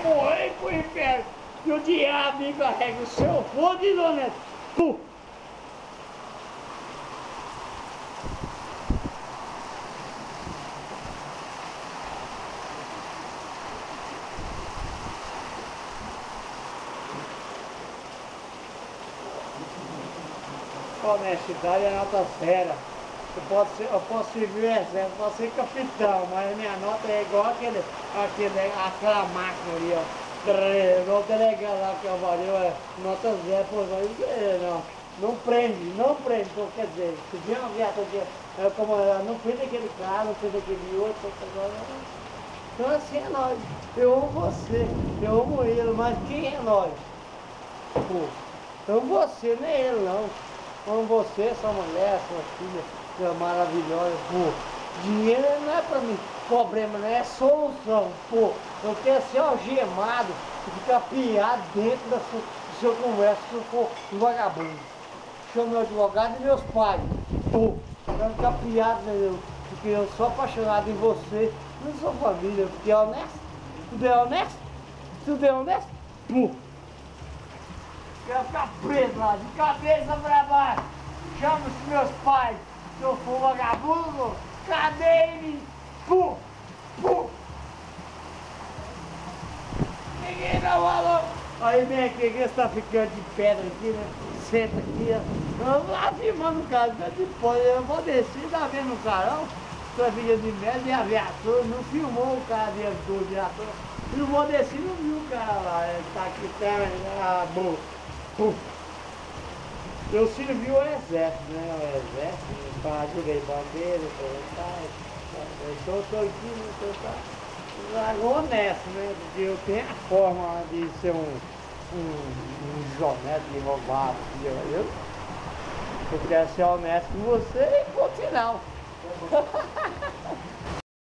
morrer pro inferno. Que o diabo encarregue o seu fogo de dona. Honestidade é nota zero. Eu posso servir o exército, posso ser capitão, mas a minha nota é igual aquela máquina ali, ó. Igual o delegado lá que eu valeu, nota zero, pô, não prende, então, quer dizer, se vier uma viatura como não prende aquele cara, não prende aquele outro, então assim é nós. Eu amo você, eu amo ele, mas quem é nós? Pô, eu amo você, nem ele não. Amo você, sua mulher, sua filha, maravilhosa, pô. Dinheiro não é pra mim problema, não é solução, pô. Eu quero ser algemado e ficar piado dentro do seu conversa se eu for um vagabundo. Chamo meu advogado e meus pais, pô. Eu quero ficar piado, meu, porque eu sou apaixonado em você, não sou família, porque é honesto. Tudo é honesto? Tudo é honesto? Pô. Quero ficar preso lá, de cabeça pra baixo. Chama os meus pais. Se eu for vagabundo, cadê ele? Pum! Pum! Ninguém não falou. Aí vem aqui, que você tá ficando de pedra aqui, né? Senta aqui, ó. Eu lá filmando o cara, depois eu vou descer, tá vendo o carão? Sua filha de média e a viatura, não filmou o cara dentro do viatura. Não vou descer, não viu o cara lá, ele tá aqui, tá, bom. Eu servi o exército, né? O exército, ajudei bandeira, eu estou aqui, honesto, né? Porque eu tenho a forma de ser um honesto, de roubar, eu quero ser honesto com você e ponto final.